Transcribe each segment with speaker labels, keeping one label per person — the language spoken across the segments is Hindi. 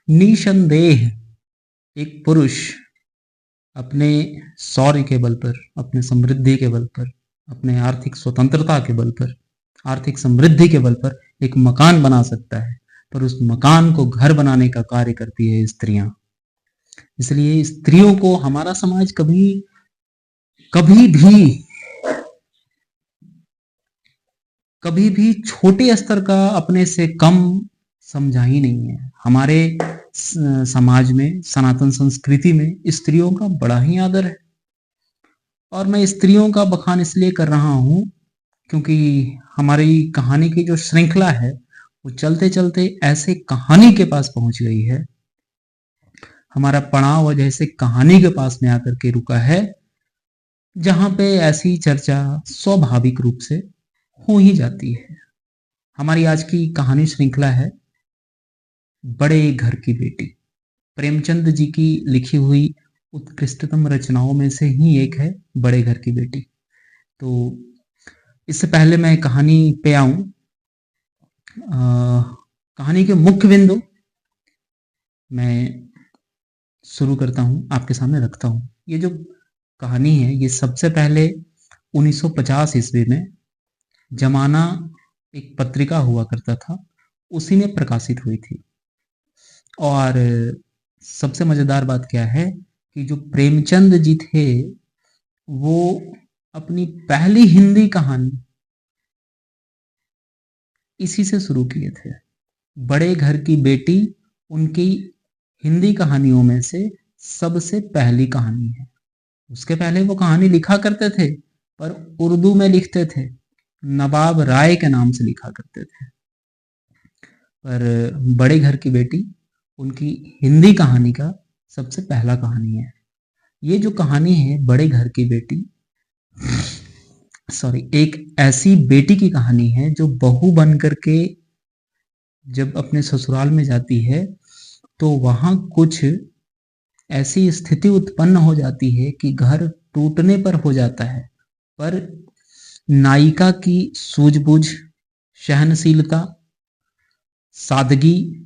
Speaker 1: निसंदेह एक पुरुष अपने शौर्य के बल पर, अपने समृद्धि के बल पर, अपने आर्थिक स्वतंत्रता के बल पर, आर्थिक समृद्धि के बल पर एक मकान बना सकता है, पर उस मकान को घर बनाने का कार्य करती है स्त्रियां। इसलिए स्त्रियों को हमारा समाज कभी भी छोटे स्तर का अपने से कम समझा ही नहीं है। हमारे समाज में, सनातन संस्कृति में स्त्रियों का बड़ा ही आदर है। और मैं स्त्रियों का बखान इसलिए कर रहा हूं क्योंकि हमारी कहानी की जो श्रृंखला है वो चलते चलते ऐसे कहानी के पास पहुंच गई है, हमारा पड़ाव जैसे कहानी के पास में आकर के रुका है, जहां पे ऐसी चर्चा स्वाभाविक रूप से हो ही जाती है। हमारी आज की कहानी श्रृंखला है बड़े घर की बेटी। प्रेमचंद जी की लिखी हुई उत्कृष्टतम रचनाओं में से ही एक है बड़े घर की बेटी। तो इससे पहले मैं कहानी पे आऊं, कहानी के मुख्य बिंदु मैं शुरू करता हूं, आपके सामने रखता हूं। ये जो कहानी है ये सबसे पहले 1950 ईस्वी में जमाना एक पत्रिका हुआ करता था, उसी में प्रकाशित हुई थी। और सबसे मजेदार बात क्या है कि जो प्रेमचंद जी थे वो अपनी पहली हिंदी कहानी इसी से शुरू किए थे। बड़े घर की बेटी उनकी हिंदी कहानियों में से सबसे पहली कहानी है। उसके पहले वो कहानी लिखा करते थे पर उर्दू में लिखते थे, नवाब राय के नाम से लिखा करते थे। पर बड़े घर की बेटी उनकी हिंदी कहानी का सबसे पहला कहानी है। ये जो कहानी है बड़े घर की बेटी, एक ऐसी बेटी की कहानी है जो बहू बन करके जब अपने ससुराल में जाती है तो वहां कुछ ऐसी स्थिति उत्पन्न हो जाती है कि घर टूटने पर हो जाता है, पर नायिका की सूझबूझ, सहनशीलता, सादगी,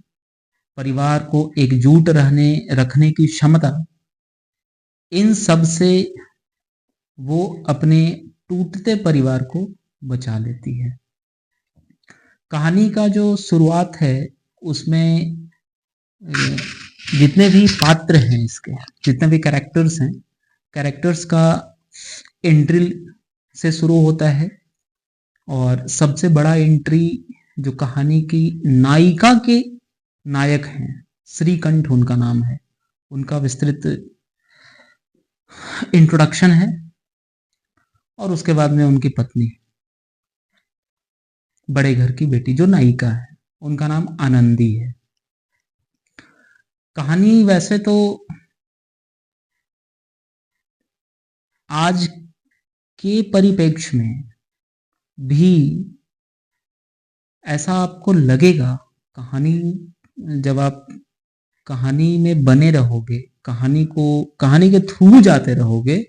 Speaker 1: परिवार को एकजुट रखने की क्षमता, इन सब से वो अपने टूटते परिवार को बचा लेती है। कहानी का जो शुरुआत है उसमें जितने भी पात्र हैं, इसके जितने भी कैरेक्टर्स हैं, कैरेक्टर्स का एंट्री से शुरू होता है। और सबसे बड़ा एंट्री जो कहानी की नायिका के नायक हैं, श्रीकंठ उनका नाम है, उनका विस्तृत इंट्रोडक्शन है। और उसके बाद में उनकी पत्नी, बड़े घर की बेटी जो नायिका है, उनका नाम आनंदी है। कहानी वैसे तो आज के परिप्रेक्ष्य में भी ऐसा आपको लगेगा, कहानी जब आप कहानी में बने रहोगे, कहानी के थ्रू जाते रहोगे,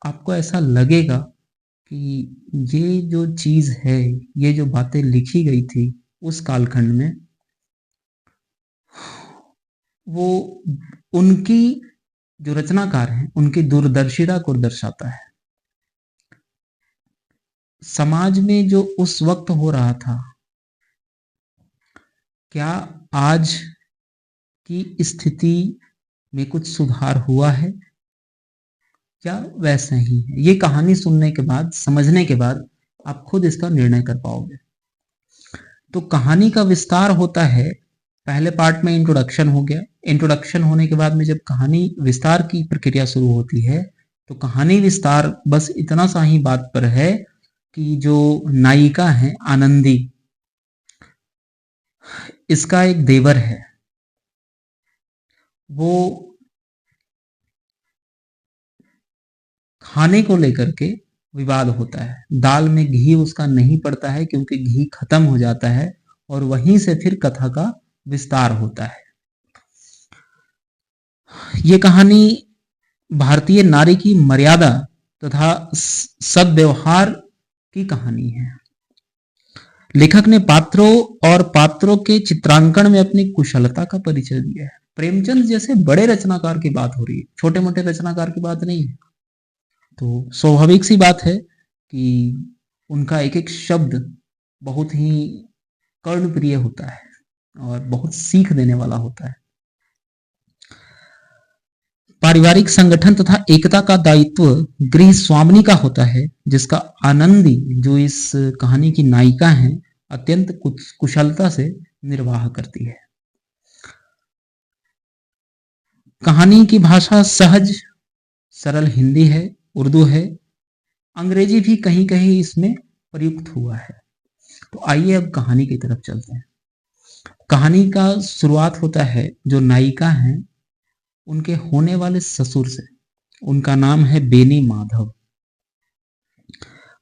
Speaker 1: आपको ऐसा लगेगा कि ये जो चीज है, ये जो बातें लिखी गई थी उस कालखंड में, वो उनकी जो रचनाकार हैं उनकी दूरदर्शिता को दर्शाता है। समाज में जो उस वक्त हो रहा था, क्या आज की स्थिति में कुछ सुधार हुआ है या वैसा ही है? ये कहानी सुनने के बाद, समझने के बाद आप खुद इसका निर्णय कर पाओगे। तो कहानी का विस्तार होता है, पहले पार्ट में इंट्रोडक्शन हो गया। इंट्रोडक्शन होने के बाद में जब कहानी विस्तार की प्रक्रिया शुरू होती है तो कहानी विस्तार बस इतना सा ही बात पर है कि जो नायिका है आनंदी, इसका एक देवर है, वो खाने को लेकर के विवाद होता है। दाल में घी उसका नहीं पड़ता है क्योंकि घी खत्म हो जाता है, और वहीं से फिर कथा का विस्तार होता है। ये कहानी भारतीय नारी की मर्यादा तथा सद्व्यवहार की कहानी है। लेखक ने पात्रों और पात्रों के चित्रांकन में अपनी कुशलता का परिचय दिया है। प्रेमचंद जैसे बड़े रचनाकार की बात हो रही है, छोटे मोटे रचनाकार की बात नहीं है। तो स्वाभाविक सी बात है कि उनका एक एक शब्द बहुत ही कर्णप्रिय होता है और बहुत सीख देने वाला होता है। पारिवारिक संगठन तथा एकता का दायित्व गृह स्वामिनी का होता है, जिसका आनंदी, जो इस कहानी की नायिका हैं, अत्यंत कुशलता से निर्वाह करती है। कहानी की भाषा सहज सरल हिंदी है, उर्दू है, अंग्रेजी भी कहीं कहीं इसमें प्रयुक्त हुआ है। तो आइए अब कहानी की तरफ चलते हैं। कहानी का शुरुआत होता है जो नायिका हैं उनके होने वाले ससुर से। उनका नाम है बेनी माधव।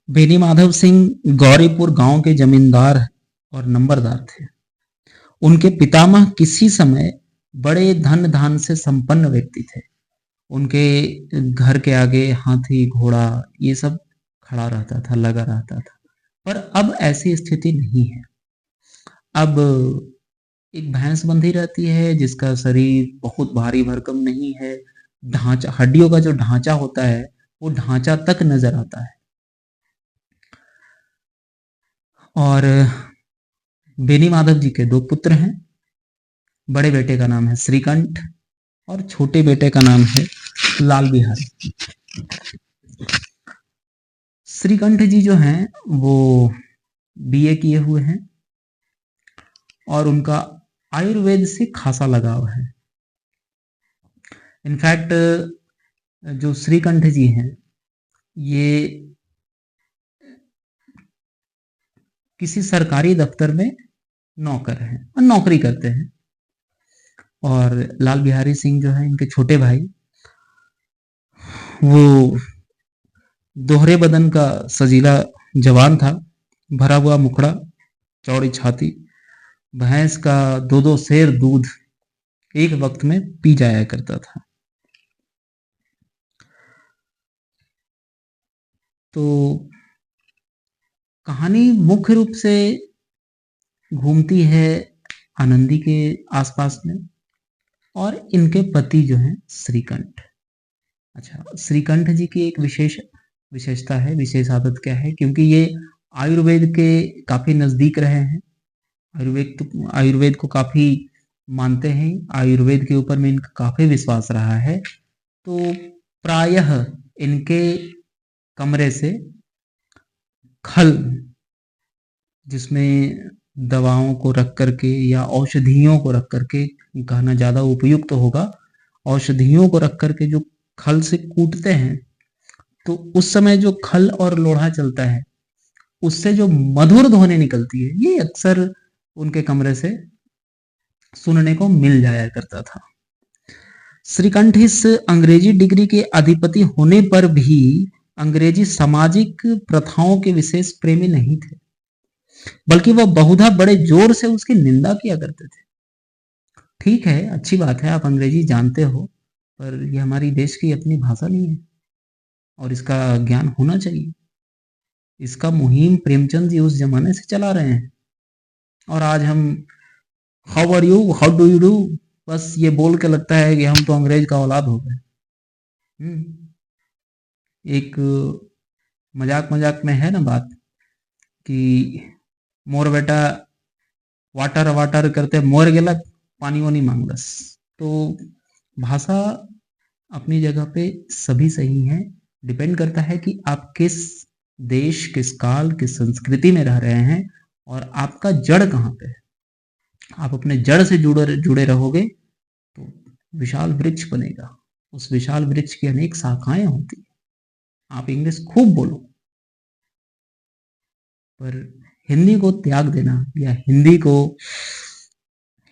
Speaker 1: बेनी माधव सिंह गौरीपुर गांव के जमींदार और नंबरदार थे। उनके पितामह किसी समय बड़े धन धान से संपन्न व्यक्ति थे। उनके घर के आगे हाथी घोड़ा ये सब खड़ा रहता था, लगा रहता था। पर अब ऐसी स्थिति नहीं है। अब एक भैंस बंधी रहती है जिसका शरीर बहुत भारी भरकम नहीं है, ढांचा, हड्डियों का जो ढांचा होता है वो ढांचा तक नजर आता है। और बेनी माधव जी के दो पुत्र हैं। बड़े बेटे का नाम है श्रीकंठ और छोटे बेटे का नाम है लाल बिहारी। श्रीकंठ जी जो हैं वो बीए किए हुए हैं और उनका आयुर्वेद से खासा लगाव है। इनफैक्ट जो श्रीकंठ जी हैं ये किसी सरकारी दफ्तर में नौकर हैं और नौकरी करते हैं। और लाल बिहारी सिंह जो है इनके छोटे भाई, वो दोहरे बदन का सजीला जवान था, भरा हुआ मुखड़ा, चौड़ी छाती, भैंस का दो दो सेर दूध एक वक्त में पी जाया करता था। तो कहानी मुख्य रूप से घूमती है आनंदी के आसपास में और इनके पति जो हैं श्रीकंठ। अच्छा, श्रीकंठ जी की एक विशेषता है, विशेष आदत क्या है, क्योंकि ये आयुर्वेद के काफी नजदीक रहे हैं, आयुर्वेद को काफी मानते हैं, आयुर्वेद के ऊपर में इनका काफी विश्वास रहा है। तो प्रायः इनके कमरे से खल, जिसमें दवाओं को रख करके या औषधियों को रख करके कहना ज्यादा उपयुक्त होगा, औषधियों को रख करके जो खल से कूटते हैं, तो उस समय जो खल और लोढ़ा चलता है उससे जो मधुर ध्वनि निकलती है, ये अक्सर उनके कमरे से सुनने को मिल जाया करता था। श्रीकंठ इस अंग्रेजी डिग्री के अधिपति होने पर भी अंग्रेजी सामाजिक प्रथाओं के विशेष प्रेमी नहीं थे, बल्कि वह बहुधा बड़े जोर से उसकी निंदा किया करते थे। ठीक है, अच्छी बात है, आप अंग्रेजी जानते हो, पर यह हमारी देश की अपनी भाषा नहीं है और इसका ज्ञान होना चाहिए। इसका मुहिम प्रेमचंद जी उस जमाने से चला रहे हैं और आज हम how are you, how do you do, बस ये बोल के लगता है कि हम तो अंग्रेज का औलाद हो गए। एक मजाक मजाक में है ना बात कि मोर बेटा वाटर वाटर करते मोर गेला पानी वानी मांगलस। तो भाषा अपनी जगह पे सभी सही है, डिपेंड करता है कि आप किस देश, किस काल, किस संस्कृति में रह रहे हैं और आपका जड़ कहाँ पे है। आप अपने जड़ से जुड़े रहोगे तो विशाल वृक्ष बनेगा, उस विशाल वृक्ष की अनेक शाखाएं होती है। आप इंग्लिश खूब बोलो, पर हिंदी को त्याग देना या हिंदी को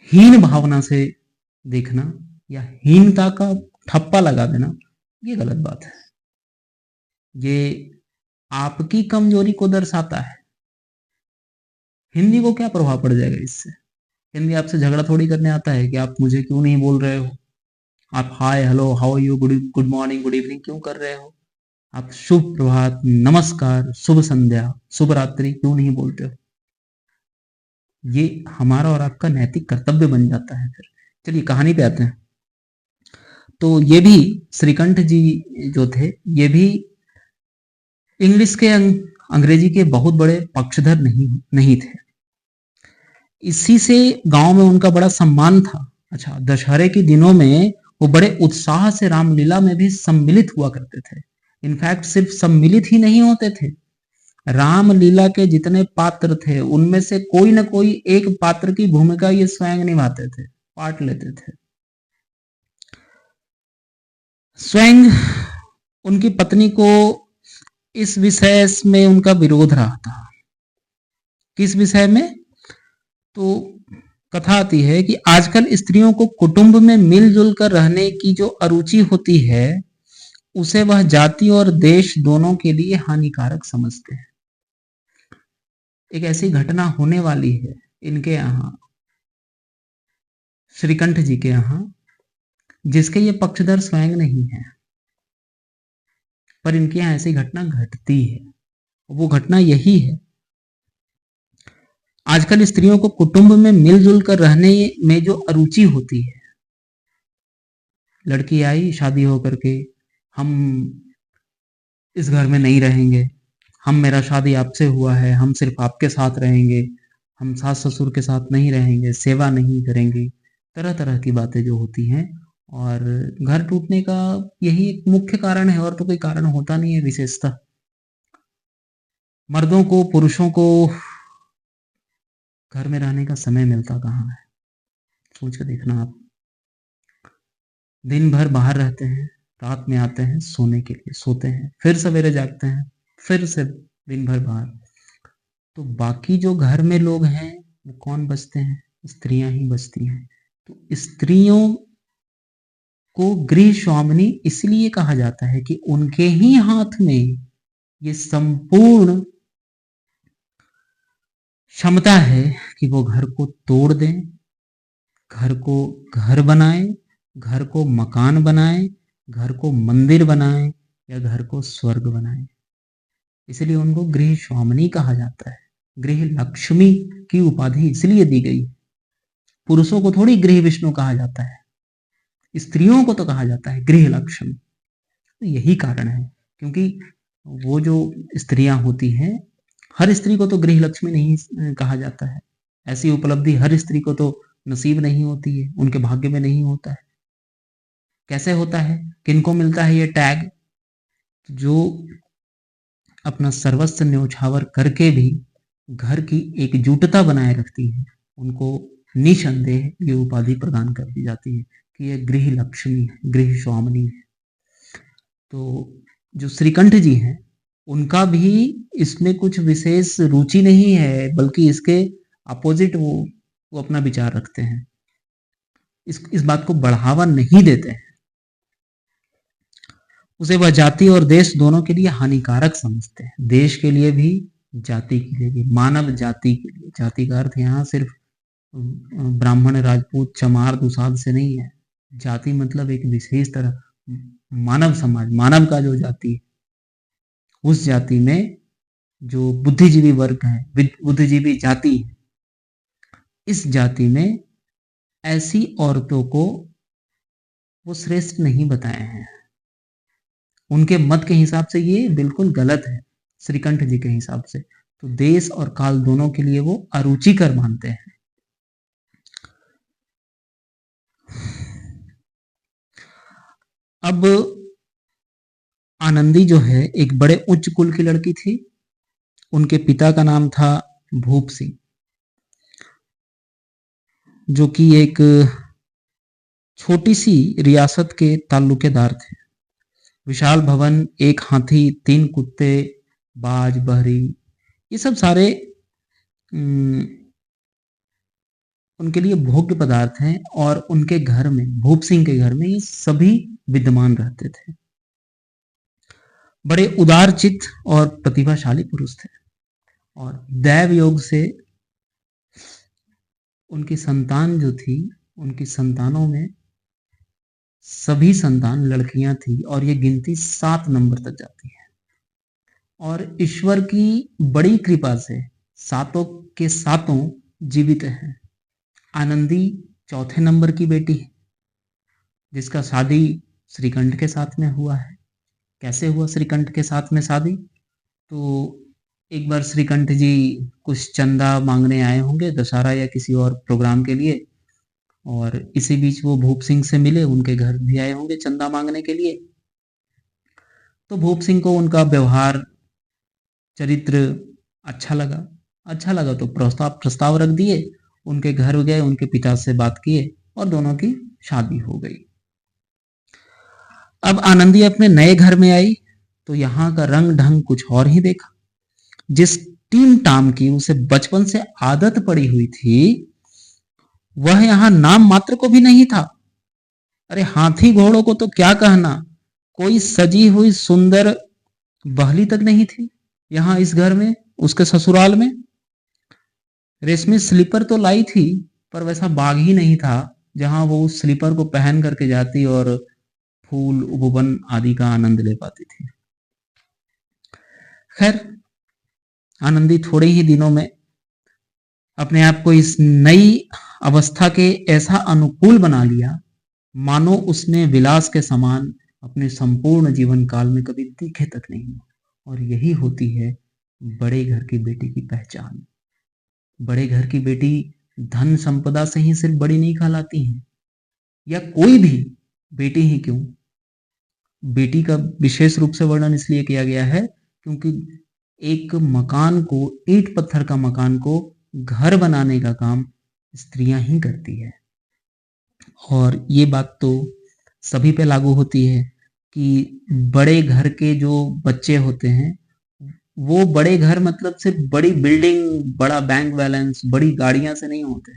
Speaker 1: हीन भावना से देखना या हीनता का ठप्पा लगा देना, ये गलत बात है। ये आपकी कमजोरी को दर्शाता है। हिंदी को क्या प्रभाव पड़ जाएगा इससे? हिंदी आपसे झगड़ा थोड़ी करने आता है कि आप मुझे क्यों नहीं बोल रहे हो, आप hi hello how you, good morning, good evening क्यों कर रहे हो, आप शुभ प्रभात, नमस्कार, शुभ संध्या, शुभ रात्रि क्यों नहीं बोलते हो? ये हमारा और आपका नैतिक कर्तव्य बन जाता है। फिर चलिए कहानी पे आते हैं। तो ये भी श्रीकंठ जी जो थे, ये भी इंग्लिश के अंग्रेजी के बहुत बड़े पक्षधर नहीं थे। इसी से गांव में उनका बड़ा सम्मान था। अच्छा, दशहरे के दिनों में वो बड़े उत्साह से रामलीला में भी सम्मिलित हुआ करते थे। इनफैक्ट सिर्फ सम्मिलित ही नहीं होते थे, रामलीला के जितने पात्र थे उनमें से कोई न कोई एक पात्र की भूमिका ये स्वयं निभाते थे, पार्ट लेते थे। स्वयं उनकी पत्नी को इस विषय में उनका विरोध रहा था। किस विषय में? तो कथा आती है कि आजकल स्त्रियों को कुटुंब में मिलजुल कर रहने की जो अरुचि होती है, उसे वह जाति और देश दोनों के लिए हानिकारक समझते हैं। एक ऐसी घटना होने वाली है इनके यहाँ, श्रीकंठ जी के यहाँ, जिसके ये पक्षधर स्वयं नहीं है, पर इनके यहाँ ऐसी घटना घटती है। वो घटना यही है, आजकल स्त्रियों को कुटुंब में मिलजुल कर रहने में जो अरुचि होती है, लड़की आई शादी होकर के, हम इस घर में नहीं रहेंगे, हम, मेरा शादी आपसे हुआ है, हम सिर्फ आपके साथ रहेंगे, हम सास ससुर के साथ नहीं रहेंगे, सेवा नहीं करेंगे, तरह तरह की बातें जो होती हैं। और घर टूटने का यही एक मुख्य कारण है, और तो कोई कारण होता नहीं है विशेषतः। मर्दों को, पुरुषों को घर में रहने का समय मिलता कहाँ है? सोच कर देखना आप। दिन भर बाहर रहते हैं, रात में आते हैं सोने के लिए, सोते हैं, फिर सवेरे जागते हैं, फिर से दिन भर बाहर। तो बाकी जो घर में लोग हैं वो कौन बचते हैं? स्त्रियां ही बचती हैं। तो स्त्रियों को गृह स्वामिनी इसलिए कहा जाता है कि उनके ही हाथ में ये संपूर्ण क्षमता है कि वो घर को तोड़ दें, घर को घर बनाए, घर को मकान बनाए, घर को मंदिर बनाए, या घर को स्वर्ग बनाए। इसलिए उनको गृह स्वामिनी कहा जाता है। गृह लक्ष्मी की उपाधि इसलिए दी गई। पुरुषों को थोड़ी गृह विष्णु कहा जाता है, स्त्रियों को तो कहा जाता है गृह लक्ष्मी। तो यही कारण है, क्योंकि वो जो स्त्रियां होती हैं, हर स्त्री को तो गृह लक्ष्मी नहीं कहा जाता है। ऐसी उपलब्धि हर स्त्री को तो नसीब नहीं होती है, उनके भाग्य में नहीं होता है। कैसे होता है? किनको मिलता है ये टैग? जो अपना सर्वस्व न्योछावर करके भी घर की एकजुटता बनाए रखती है, उनको निसंदेह ये उपाधि प्रदान कर दी जाती है कि ये गृह लक्ष्मी है, गृह स्वामिनी है। तो जो श्रीकंठ जी हैं, उनका भी इसमें कुछ विशेष रुचि नहीं है, बल्कि इसके अपोजिट वो अपना विचार रखते हैं, इस बात को बढ़ावा नहीं देते हैं। उसे वह जाति और देश दोनों के लिए हानिकारक समझते हैं, देश के लिए भी, जाति के लिए भी, मानव जाति के लिए। जाति का अर्थ यहाँ सिर्फ ब्राह्मण, राजपूत, चमार, दुसाध से नहीं है। जाति मतलब एक विशेष तरह मानव समाज, मानव का जो जाति है, उस जाति में जो बुद्धिजीवी वर्ग है, बुद्धिजीवी जाति है, इस जाति में ऐसी औरतों को वो श्रेष्ठ नहीं बताए हैं। उनके मत के हिसाब से ये बिल्कुल गलत है, श्रीकंठ जी के हिसाब से। तो देश और काल दोनों के लिए वो अरुचिकर मानते हैं। अब आनंदी जो है एक बड़े उच्च कुल की लड़की थी। उनके पिता का नाम था भूप सिंह, जो कि एक छोटी सी रियासत के ताल्लुकेदार थे। विशाल भवन, एक हाथी, 3 कुत्ते, बाज, बहरी, ये सब सारे उनके लिए भोग्य पदार्थ हैं, और उनके घर में, भूप सिंह के घर में, ये सभी विद्यमान रहते थे। बड़े उदार चित्त और प्रतिभाशाली पुरुष थे, और दैव योग से उनकी संतान जो थी, उनकी संतानों में सभी संतान लड़कियां थी, और ये गिनती 7 नंबर तक जाती है। और ईश्वर की बड़ी कृपा से सातों के सातों जीवित हैं। आनंदी चौथे नंबर की बेटी है, जिसका शादी श्रीकंठ के साथ में हुआ है। कैसे हुआ श्रीकंठ के साथ में शादी? तो एक बार श्रीकंठ जी कुछ चंदा मांगने आए होंगे दशहरा या किसी और प्रोग्राम के लिए, और इसी बीच वो भूप सिंह से मिले, उनके घर भी आए होंगे चंदा मांगने के लिए। तो भूप सिंह को उनका व्यवहार, चरित्र अच्छा लगा तो प्रस्ताव रख दिए, उनके घर गए, उनके पिता से बात किए और दोनों की शादी हो गई। अब आनंदी अपने नए घर में आई तो यहाँ का रंग ढंग कुछ और ही देखा। जिस टीम टाम की उसे बचपन से आदत पड़ी हुई थी, वह यहाँ नाम मात्र को भी नहीं था। अरे हाथी घोड़ों को तो क्या कहना, कोई सजी हुई सुंदर बहली तक नहीं थी यहाँ इस घर में। उसके ससुराल में रेशमी स्लीपर तो लाई थी, पर वैसा बाग ही नहीं था जहां वो उस स्लीपर को पहन करके जाती और फूल उपवन आदि का आनंद ले पाती थी। खैर, आनंदी थोड़े ही दिनों में अपने आप को इस नई अवस्था के ऐसा अनुकूल बना लिया, मानो उसने विलास के समान अपने संपूर्ण जीवन काल में कभी दिखे तक नहीं। और यही होती है बड़े घर की बेटी की पहचान। बड़े घर की बेटी धन संपदा से ही सिर्फ बड़ी नहीं कहलाती हैं, या कोई भी बेटी ही क्यों। बेटी का विशेष रूप से वर्णन इसलिए किया गया है क्योंकि एक मकान को, ईंट पत्थर का मकान को घर बनाने का काम स्त्रियां ही करती है। और ये बात तो सभी पे लागू होती है कि बड़े घर के जो बच्चे होते हैं, वो बड़े घर मतलब सिर्फ बड़ी बिल्डिंग, बड़ा बैंक बैलेंस, बड़ी गाड़ियां से नहीं होते।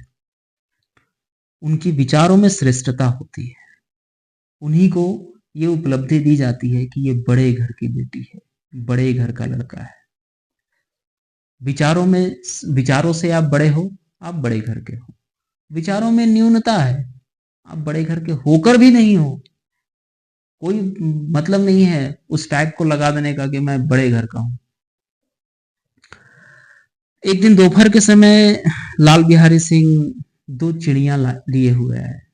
Speaker 1: उनकी विचारों में श्रेष्ठता होती है। उन्हीं को ये उपलब्धि दी जाती है कि ये बड़े घर की बेटी है, बड़े घर का लड़का है। विचारों से आप बड़े हो, आप बड़े घर के हो। विचारों में न्यूनता है, आप बड़े घर के होकर भी नहीं हो। कोई मतलब नहीं है उस टैग को लगा देने का कि मैं बड़े घर का हूं। एक दिन दोपहर के समय लाल बिहारी सिंह दो चिड़िया लिए हुए है।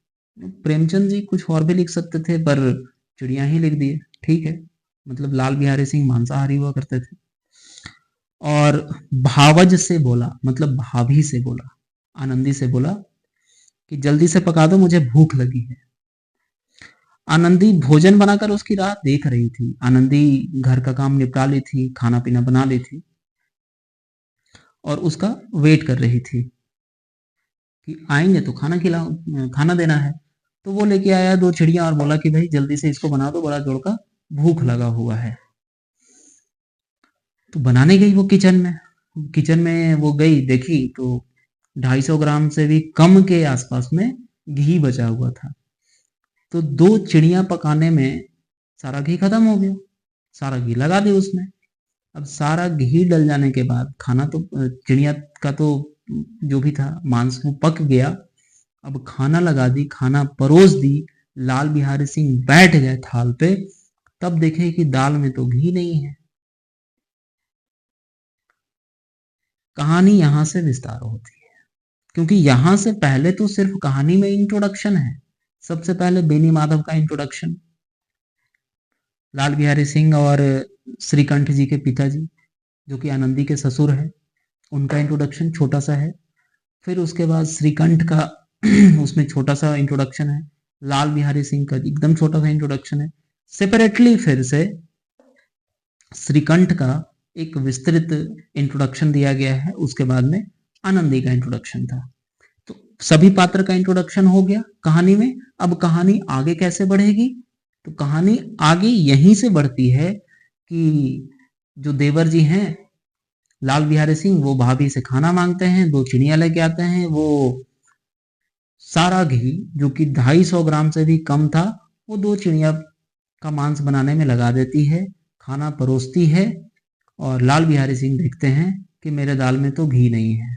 Speaker 1: प्रेमचंद जी कुछ और भी लिख सकते थे, पर चिड़िया ही लिख दिए, ठीक है। मतलब लाल बिहारी सिंह मांसाहारी हुआ करते थे। और भावज से बोला, मतलब भाभी से बोला, आनंदी से बोला कि जल्दी से पका दो, मुझे भूख लगी है। आनंदी भोजन बनाकर उसकी राह देख रही थी। आनंदी घर का काम निपटा ली थी, खाना पीना बना ली थी और उसका वेट कर रही थी कि आएंगे तो खाना देना है। तो वो लेके आया दो चिड़िया और बोला कि भाई जल्दी से इसको बना दो, बड़ा जोर का भूख लगा हुआ है। तो बनाने गई वो किचन में वो गई, देखी तो 250 ग्राम से भी कम के आसपास में घी बचा हुआ था। तो दो चिड़िया पकाने में सारा घी खत्म हो गया। सारा घी लगा दे उसमें। अब सारा घी डल जाने के बाद खाना तो, चिड़िया का तो जो भी था मांस वो पक गया। अब खाना लगा दी, खाना परोस दी, लाल बिहारी सिंह बैठ गए थाल पे। तब देखे कि दाल में तो घी नहीं है। कहानी यहां से विस्तार होती है, क्योंकि यहां से पहले तो सिर्फ कहानी में इंट्रोडक्शन है। सबसे पहले बेनी माधव का इंट्रोडक्शन, लाल बिहारी सिंह और श्रीकंठ जी के पिताजी जो कि आनंदी के ससुर है, उनका इंट्रोडक्शन छोटा सा है। फिर उसके बाद श्रीकंठ का उसमें छोटा सा इंट्रोडक्शन है। लाल बिहारी सिंह का एकदम छोटा सा इंट्रोडक्शन है। सेपरेटली फिर से श्रीकंठ का एक विस्तृत इंट्रोडक्शन दिया गया है। उसके बाद में आनंदी का इंट्रोडक्शन था। तो सभी पात्र का इंट्रोडक्शन हो गया कहानी में। अब कहानी आगे कैसे बढ़ेगी? तो कहानी आगे यहीं से बढ़ती है कि जो देवर जी हैं लाल बिहारी सिंह, वो भाभी से खाना मांगते हैं, दो चिड़िया लेके आते हैं। वो सारा घी जो कि 250 ग्राम से भी कम था, वो दो चिड़िया का मांस बनाने में लगा देती है, खाना परोसती है। और लाल बिहारी सिंह देखते हैं कि मेरे दाल में तो घी नहीं है।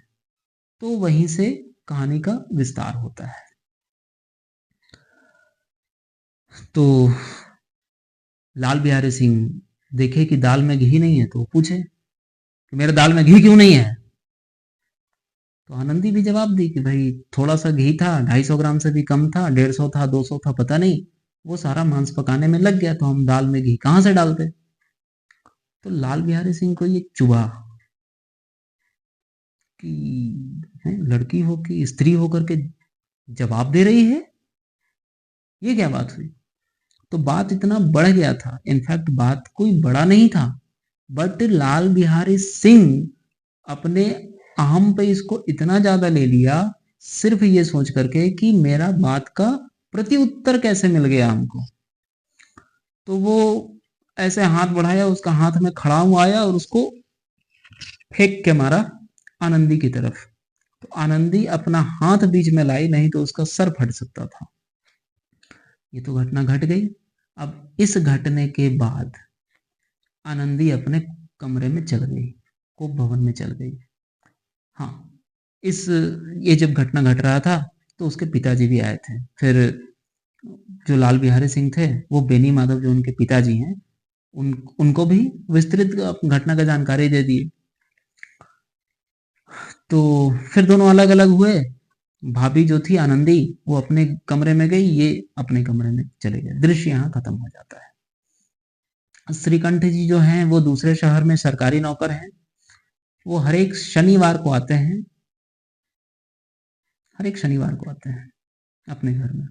Speaker 1: तो वहीं से कहानी का विस्तार होता है। तो लाल बिहारी सिंह देखे कि दाल में घी नहीं है, तो पूछे कि मेरे दाल में घी क्यों नहीं है? तो आनंदी भी जवाब दी कि भाई थोड़ा सा घी था, 250 ग्राम से भी कम था, 150 था, 200 था, पता नहीं, वो सारा मांस पकाने में लग गया, तो हम दाल में घी कहाँ से डालते। तो लाल बिहारी सिंह को ये चुभा कि लड़की हो कि स्त्री होकर के जवाब दे रही है, ये क्या बात हुई। तो बात इतना बढ़ गया था, इनफैक्ट बात कोई बड़ा नहीं था, बट लाल बिहारी सिंह अपने अहम पे इसको इतना ज्यादा ले लिया, सिर्फ ये सोच करके कि मेरा बात का प्रति उत्तर कैसे मिल गया हमको। तो वो ऐसे हाथ बढ़ाया, उसका हाथ में खड़ा हुआ आया और उसको फेंक के मारा आनंदी की तरफ। तो आनंदी अपना हाथ बीच में लाई, नहीं तो उसका सर फट सकता था। ये तो घटना घट गई। अब इस घटने के बाद आनंदी अपने कमरे में चल गई, कोप भवन में चल गई। हाँ, ये जब घटना घट रहा था तो उसके पिताजी भी आए थे। फिर जो लाल बिहारी सिंह थे, वो बेनी माधव जो उनके पिताजी हैं, उनको भी विस्तृत घटना का जानकारी दे दी। तो फिर दोनों अलग अलग हुए। भाभी जो थी आनंदी, वो अपने कमरे में गई, ये अपने कमरे में चले गए। दृश्य यहाँ खत्म हो जाता है। श्रीकंठ जी जो हैं वो दूसरे शहर में सरकारी नौकर हैं। वो हर एक शनिवार को आते हैं, हर एक शनिवार को आते हैं अपने घर में।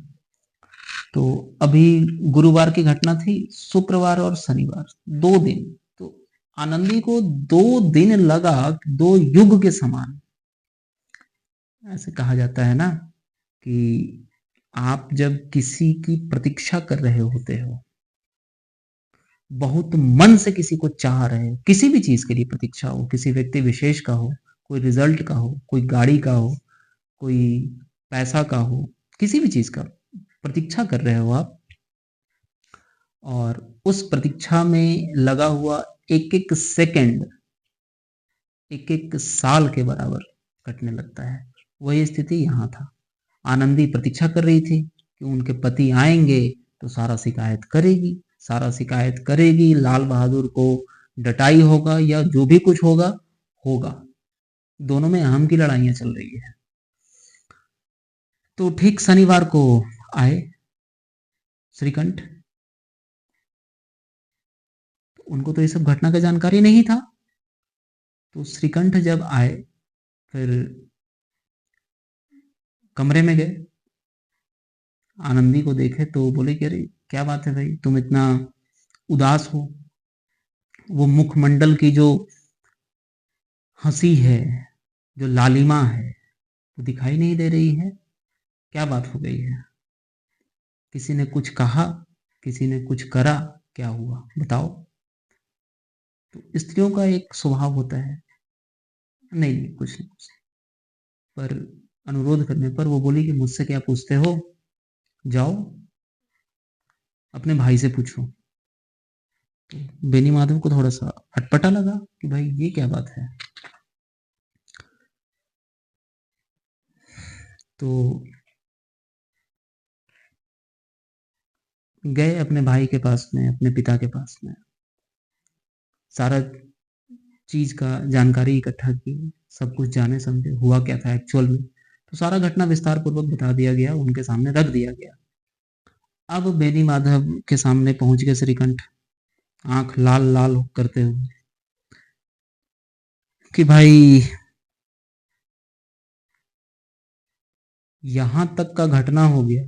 Speaker 1: तो अभी गुरुवार की घटना थी, शुक्रवार और शनिवार 2 दिन। तो आनंदी को 2 दिन लगा, 2 युग के समान। ऐसे कहा जाता है ना कि आप जब किसी की प्रतीक्षा कर रहे होते हो, बहुत मन से किसी को चाह रहे हो, किसी भी चीज के लिए प्रतीक्षा हो, किसी व्यक्ति विशेष का हो, कोई रिजल्ट का हो, कोई गाड़ी का हो, कोई पैसा का हो, किसी भी चीज का प्रतीक्षा कर रहे हो आप, और उस प्रतीक्षा में लगा हुआ एक एक सेकंड एक एक साल के बराबर कटने लगता है। वही स्थिति यहाँ था। आनंदी प्रतीक्षा कर रही थी कि उनके पति आएंगे तो सारा शिकायत करेगी, सारा शिकायत करेगी, लाल बहादुर को डटाई होगा या जो भी कुछ होगा होगा। दोनों में अहम की लड़ाइयां चल रही है। तो ठीक शनिवार को आए श्रीकंठ। तो उनको तो ये सब घटना का जानकारी नहीं था। तो श्रीकंठ जब आए, फिर कमरे में गए, आनंदी को देखे तो बोले कि अरे क्या बात है भाई, तुम इतना उदास हो। वो मुखमंडल की जो हंसी है, जो लालिमा है, वो दिखाई नहीं दे रही है। क्या बात हो गई है? किसी ने कुछ कहा, किसी ने कुछ करा, क्या हुआ बताओ। तो स्त्रियों का एक स्वभाव होता है, नहीं नहीं कुछ नहीं कुछ नहीं। पर अनुरोध करने पर वो बोली कि मुझसे क्या पूछते हो, जाओ अपने भाई से पूछो। तो बेनी माधव को थोड़ा सा अटपटा लगा कि भाई ये क्या बात है। तो गए अपने भाई के पास में, अपने पिता के पास में, सारा चीज का जानकारी इकट्ठा की, सब कुछ जाने समझे हुआ क्या था एक्चुअल में। तो सारा घटना विस्तार पूर्वक बता दिया गया, उनके सामने रख दिया गया। अब बेनी माधव के सामने पहुंच गए श्रीकंठ, आंख लाल लाल करते हुए कि भाई यहां तक का घटना हो गया,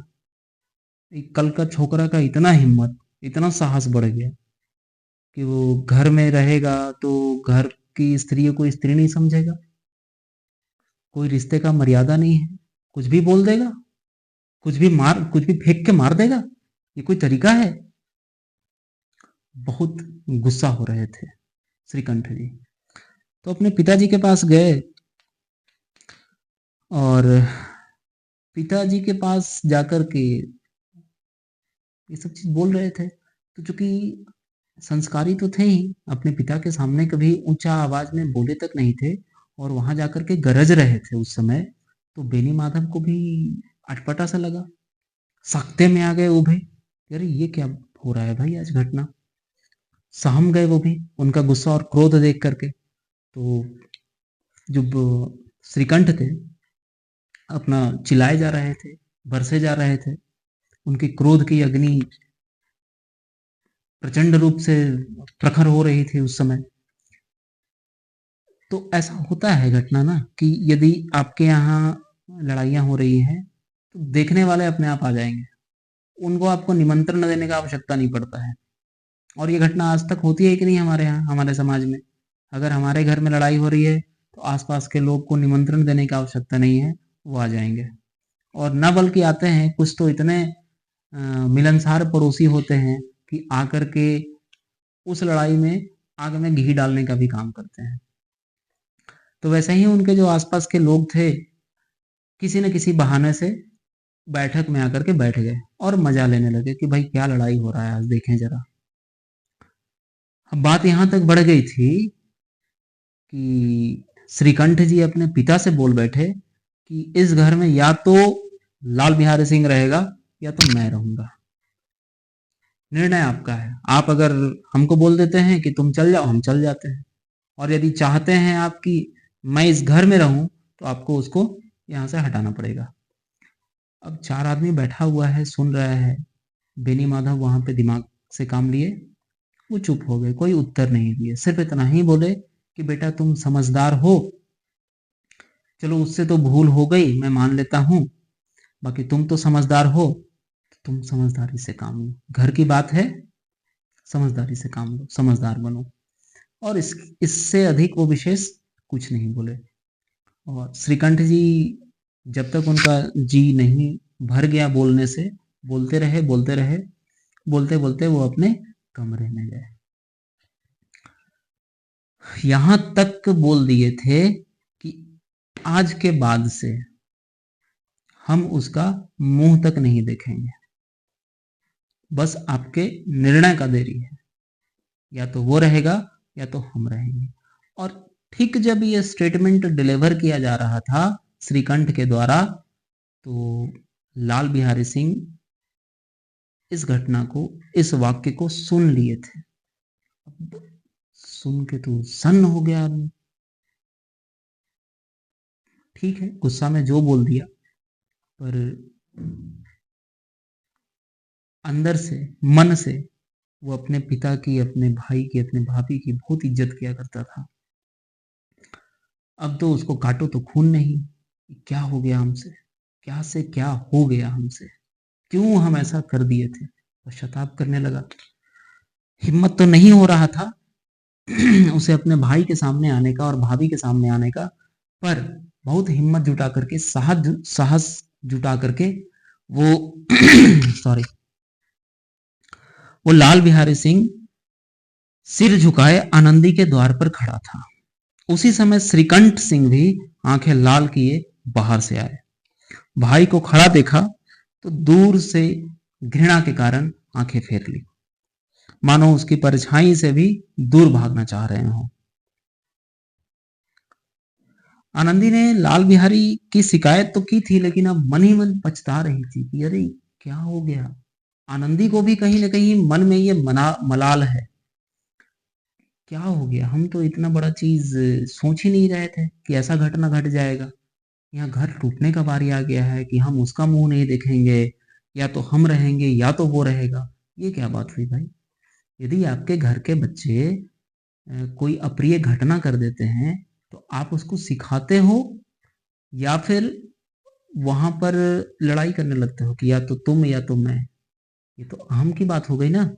Speaker 1: कल का छोकरा का इतना हिम्मत, इतना साहस बढ़ गया कि वो घर में रहेगा तो घर की स्त्री को स्त्री नहीं समझेगा, कोई रिश्ते का मर्यादा नहीं है, कुछ भी बोल देगा, कुछ भी फेंक के मार देगा। ये कोई तरीका है? बहुत गुस्सा हो रहे थे श्रीकंठ जी। तो अपने पिताजी के पास गए और पिताजी के पास जाकर के ये सब चीज बोल रहे थे। तो चूंकि संस्कारी तो थे ही, अपने पिता के सामने कभी ऊंचा आवाज में बोले तक नहीं थे, और वहां जाकर के गरज रहे थे उस समय। तो बेनी माधव को भी अटपटा सा लगा, सख्ते में आ गए वो भी, यार ये क्या हो रहा है भाई आज घटना। सहम गए वो भी, उनका गुस्सा और क्रोध देख करके। तो जब श्रीकंठ थे, अपना चिल्लाए जा रहे थे, बरसे जा रहे थे। उनकी क्रोध की अग्नि प्रचंड रूप से प्रखर हो रही थी उस समय। तो ऐसा होता है घटना ना कि यदि आपके यहाँ लड़ाइयाँ हो रही हैं, तो देखने वाले अपने आप आ जाएँगे। उनको आपको निमंत्रण देने का आवश्यकता नहीं पड़ता है। और ये घटना आज तक होती है कि नहीं हमारे यहाँ, हमारे समाज में? अगर हमारे घर में लड़ाई हो रही है, तो आस-पास के लोग को निमंत्रण देने की आवश्यकता नहीं है, वो आ जाएँगे। और ना बल्कि आते हैं, कुछ तो इतने मिलनसार पड़ोसी होते हैं कि आकर के उस लड़ाई में आग में घी डालने का भी काम करते हैं। तो वैसे ही उनके जो आसपास के लोग थे, किसी न किसी बहाने से बैठक में आकर के बैठ गए और मजा लेने लगे कि भाई क्या लड़ाई हो रहा है, आज देखें जरा। अब बात यहाँ तक बढ़ गई थी कि श्रीकंठ जी अपने पिता से बोल बैठे कि इस घर में या तो लाल बिहारी सिंह रहेगा या तो मैं रहूंगा। निर्णय आपका है। आप अगर हमको बोल देते हैं कि तुम चल जाओ, हम चल जाते हैं। और यदि चाहते हैं आप कि मैं इस घर में रहूं, तो आपको उसको यहाँ से हटाना पड़ेगा। अब 4 आदमी बैठा हुआ है, सुन रहा है। बेनी माधव वहां पे दिमाग से काम लिए, वो चुप हो गए, कोई उत्तर नहीं दिए। सिर्फ इतना ही बोले कि बेटा तुम समझदार हो, चलो उससे तो भूल हो गई, मैं मान लेता हूँ। बाकी तुम तो समझदार हो, तो तुम समझदारी से काम लो। घर की बात है, समझदारी से काम लो, समझदार बनो। और इससे अधिक वो विशेष कुछ नहीं बोले। और श्रीकंठ जी, जब तक उनका जी नहीं भर गया बोलने से, बोलते रहे, बोलते रहे। बोलते बोलते वो अपने कमरे में गए। यहां तक बोल दिए थे कि आज के बाद से हम उसका मुंह तक नहीं देखेंगे, बस आपके निर्णय का देरी है, या तो वो रहेगा या तो हम रहेंगे। और ठीक जब ये स्टेटमेंट डिलीवर किया जा रहा था श्रीकंठ के द्वारा, तो लाल बिहारी सिंह इस घटना को, इस वाक्य को सुन लिए थे। सुन के तो सन्न हो गया आदमी। ठीक है, गुस्सा में जो बोल दिया, पर अंदर से, मन से वो अपने पिता की, अपने भाई की, अपने भाभी की बहुत इज्जत किया करता था। अब तो उसको काटो तो खून नहीं। क्या हो गया हमसे, क्या से क्या हो गया हमसे, क्यों हम ऐसा कर दिए थे? पश्चाताप करने लगा। हिम्मत तो नहीं हो रहा था उसे अपने भाई के सामने आने का और भाभी के सामने आने का, पर बहुत हिम्मत जुटा करके, साहस जुटा करके वो सॉरी, वो लाल बिहारी सिंह सिर झुकाए आनंदी के द्वार पर खड़ा था। उसी समय श्रीकंठ सिंह भी आंखें लाल किए बाहर से आए। भाई को खड़ा देखा तो दूर से घृणा के कारण आंखें फेर ली, मानो उसकी परछाई से भी दूर भागना चाह रहे हों। आनंदी ने लाल बिहारी की शिकायत तो की थी, लेकिन अब मन ही मन पछता रही थी कि अरे क्या हो गया। आनंदी को भी कहीं ना कहीं मन में ये मलाल है, क्या हो गया, हम तो इतना बड़ा चीज सोच ही नहीं रहे थे कि ऐसा घटना घट जाएगा। यहाँ घर टूटने का बारी आ गया है कि हम उसका मुंह नहीं देखेंगे, या तो हम रहेंगे या तो वो रहेगा। ये क्या बात हुई भाई? यदि आपके घर के बच्चे कोई अप्रिय घटना कर देते हैं, तो आप उसको सिखाते हो या फिर वहां पर लड़ाई करने लगते हो कि या तो तुम या तो मैं? ये तो अहम की बात हो गई ना।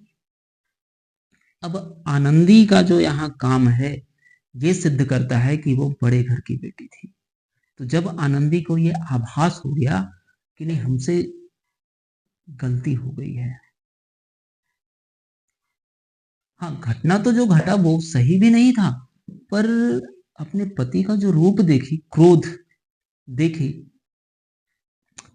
Speaker 1: अब आनंदी का जो यहाँ काम है, ये सिद्ध करता है कि वो बड़े घर की बेटी थी। तो जब आनंदी को ये आभास हो गया कि नहीं, हमसे गलती हो गई है। हाँ, घटना तो जो घटा वो सही भी नहीं था, पर अपने पति का जो रूप देखी, क्रोध देखी,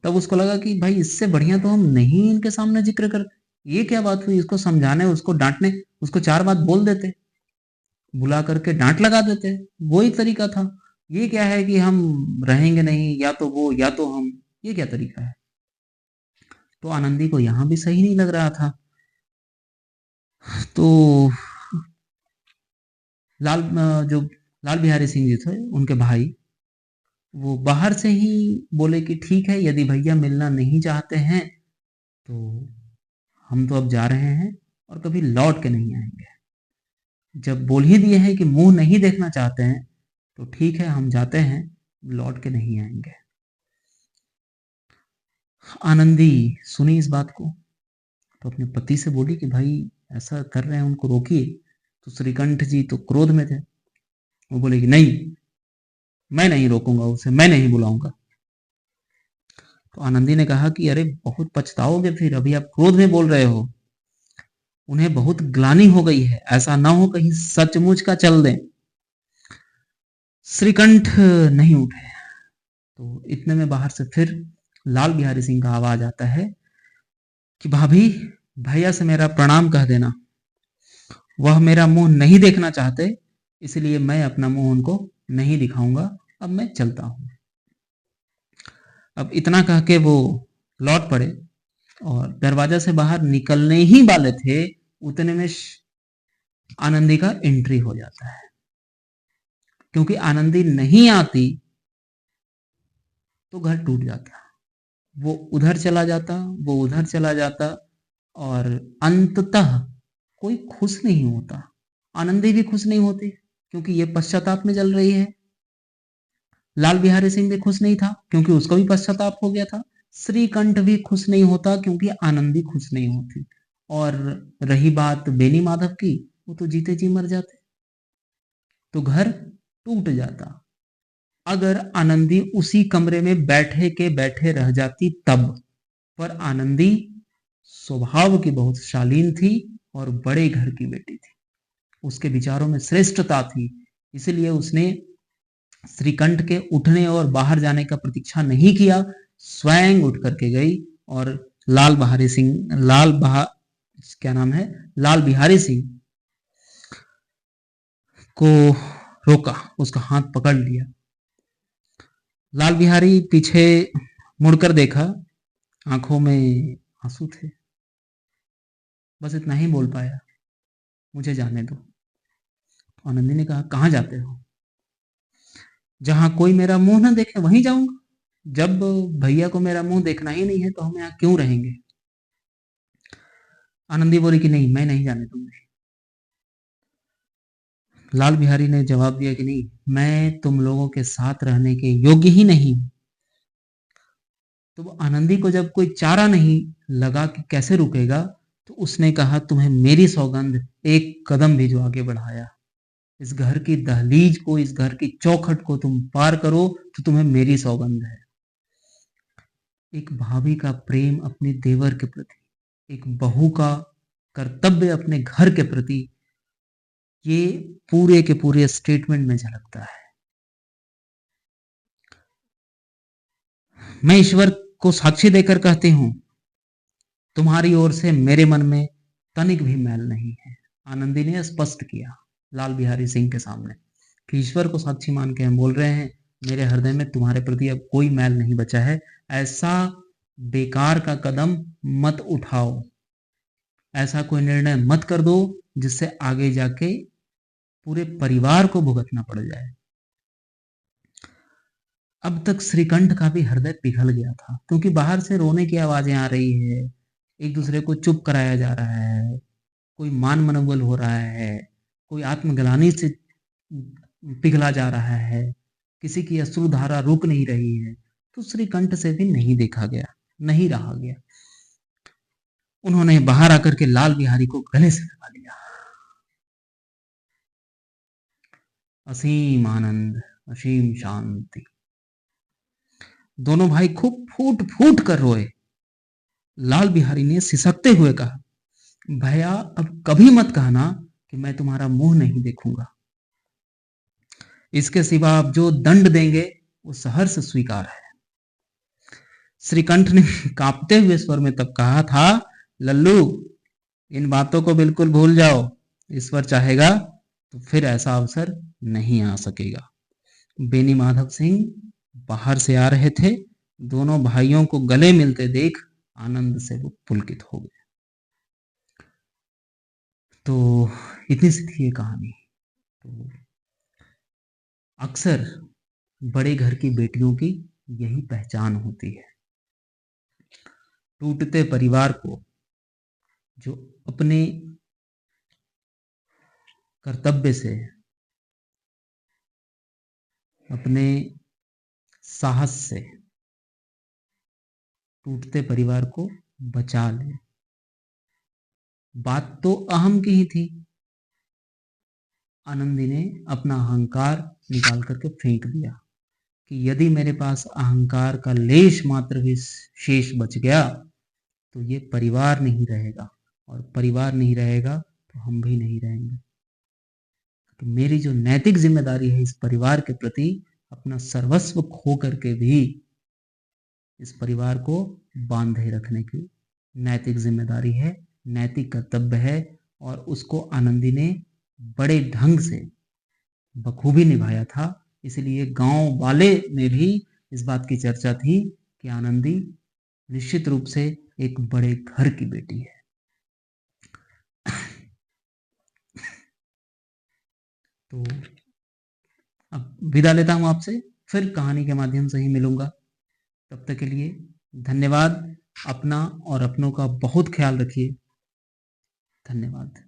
Speaker 1: तब उसको लगा कि भाई इससे बढ़िया तो हम नहीं इनके सामने जिक्र कर। ये क्या बात हुई? इसको समझाने, उसको डांटने, उसको 4 बात बोल देते, बुला करके डांट लगा देते, वो ही तरीका था। ये क्या है कि हम रहेंगे नहीं, या तो वो या तो हम, ये क्या तरीका है? तो आनंदी को यहां भी सही नहीं लग रहा था। तो जो लाल बिहारी सिंह जी थे, उनके भाई, वो बाहर से ही बोले कि ठीक है, यदि भैया मिलना नहीं चाहते हैं तो हम तो अब जा रहे हैं और कभी लौट के नहीं आएंगे। जब बोल ही दिए हैं कि मुंह नहीं देखना चाहते हैं तो ठीक है, हम जाते हैं, लौट के नहीं आएंगे। आनंदी सुनी इस बात को तो अपने पति से बोली कि भाई ऐसा कर रहे हैं, उनको रोकिए। तो श्रीकंठ जी तो क्रोध में थे। वो बोले कि नहीं, मैं नहीं रोकूंगा उसे, मैं नहीं बुलाऊंगा। तो आनंदी ने कहा कि अरे बहुत पछताओगे फिर, अभी आप क्रोध में बोल रहे हो, उन्हें बहुत ग्लानि हो गई है, ऐसा ना हो कहीं सचमुच का चल दें। श्रीकंठ नहीं उठे। तो इतने में बाहर से फिर लाल बिहारी सिंह का आवाज आता है कि भाभी, भैया से मेरा प्रणाम कह देना, वह मेरा मुंह नहीं देखना चाहते, इसलिए मैं अपना मुंह उनको नहीं दिखाऊंगा, अब मैं चलता हूं। अब इतना कह के वो लौट पड़े और दरवाजा से बाहर निकलने ही वाले थे, उतने में आनंदी का एंट्री हो जाता है। क्योंकि आनंदी नहीं आती तो घर टूट जाता, वो उधर चला जाता, वो उधर चला जाता और अंततः कोई खुश नहीं होता। आनंदी भी खुश नहीं होती क्योंकि ये पश्चाताप में जल रही है। लाल बिहारी सिंह भी खुश नहीं था क्योंकि उसका भी पश्चाताप हो गया था। श्रीकंठ भी खुश नहीं होता क्योंकि आनंदी खुश नहीं होती। और रही बात बेनी माधव की, वो तो जीते जी मर जाते, तो घर टूट जाता। अगर आनंदी उसी कमरे में बैठे के बैठे रह जाती तब। पर आनंदी स्वभाव की बहुत शालीन थी और बड़े घर की बेटी थी, उसके विचारों में श्रेष्ठता थी, इसलिए उसने श्रीकंठ के उठने और बाहर जाने का प्रतीक्षा नहीं किया, स्वयं उठ करके गई और क्या नाम है, लाल बिहारी सिंह को रोका, उसका हाथ पकड़ लिया। लाल बिहारी पीछे मुड़कर देखा, आंखों में आंसू थे, बस इतना ही बोल पाया, मुझे जाने दो। आनंदी ने कहा, कहां जाते हो? जहां कोई मेरा मुंह ना देखे वहीं जाऊंगा। जब भैया को मेरा मुंह देखना ही नहीं है तो हम यहाँ क्यों रहेंगे? आनंदी बोली कि नहीं, मैं नहीं जाने दूंगी। लाल बिहारी ने जवाब दिया कि नहीं, मैं तुम लोगों के साथ रहने के योग्य ही नहीं। तो आनंदी को जब कोई चारा नहीं लगा कि कैसे रुकेगा, तो उसने कहा, तुम्हें मेरी सौगंध, एक कदम भी जो आगे बढ़ाया, इस घर की दहलीज को, इस घर की चौखट को तुम पार करो तो तुम्हें मेरी सौगंध है। एक भाभी का प्रेम अपने देवर के प्रति, एक बहू का कर्तव्य अपने घर के प्रति, ये पूरे के पूरे स्टेटमेंट में झलकता है। मैं ईश्वर को साक्षी देकर कहती हूं, तुम्हारी ओर से मेरे मन में तनिक भी मैल नहीं है। आनंदी ने स्पष्ट किया लाल बिहारी सिंह के सामने कि ईश्वर को साक्षी मान के हम बोल रहे हैं, मेरे हृदय में तुम्हारे प्रति अब कोई मैल नहीं बचा है। ऐसा बेकार का कदम मत उठाओ, ऐसा कोई निर्णय मत कर दो जिससे आगे जाके पूरे परिवार को भुगतना पड़ जाए। अब तक श्रीकंठ का भी हृदय पिघल गया था क्योंकि बाहर से रोने की आवाजें आ रही है, एक दूसरे को चुप कराया जा रहा है, कोई मान मनोबल हो रहा है, कोई आत्मग्लानि से पिघला जा रहा है, किसी की अश्रुधारा रुक नहीं रही है। तो श्रीकंठ से भी नहीं देखा गया, नहीं रहा गया। उन्होंने बाहर आकर के लाल बिहारी को गले से लगा लिया। असीम आनंद, असीम शांति। दोनों भाई खूब फूट फूट कर रोए। लाल बिहारी ने सिसकते हुए कहा, भैया अब कभी मत कहना कि मैं तुम्हारा मुंह नहीं देखूंगा। इसके सिवा आप जो दंड देंगे वो सहर्ष स्वीकार है। श्रीकंठ ने कांपते हुए स्वर में तब कहा था, लल्लू, इन बातों को बिल्कुल भूल जाओ, ईश्वर चाहेगा तो फिर ऐसा अवसर नहीं आ सकेगा। बेनी माधव सिंह बाहर से आ रहे थे, दोनों भाइयों को गले मिलते देख आनंद से वो पुलकित हो गए। तो इतनी सी थी ये कहानी। तो अक्सर बड़े घर की बेटियों की यही पहचान होती है। टूटते परिवार को जो अपने कर्तव्य से, अपने साहस से टूटते परिवार को बचा ले। बात तो अहम की ही थी। आनंदी ने अपना अहंकार निकाल करके फेंक दिया कि यदि मेरे पास अहंकार का लेश मात्र भी शेष बच गया तो ये परिवार नहीं रहेगा, और परिवार नहीं रहेगा तो हम भी नहीं रहेंगे। तो मेरी जो नैतिक जिम्मेदारी है इस परिवार के प्रति, अपना सर्वस्व खो करके भी इस परिवार को बांधे रखने की नैतिक जिम्मेदारी है, नैतिक कर्तव्य है, और उसको आनंदी ने बड़े ढंग से बखूबी निभाया था। इसलिए गांव वाले में भी इस बात की चर्चा थी कि आनंदी निश्चित रूप से एक बड़े घर की बेटी है। तो अब विदा लेता हूं आपसे, फिर कहानी के माध्यम से ही मिलूंगा। तब तक के लिए धन्यवाद। अपना और अपनों का बहुत ख्याल रखिए। धन्यवाद।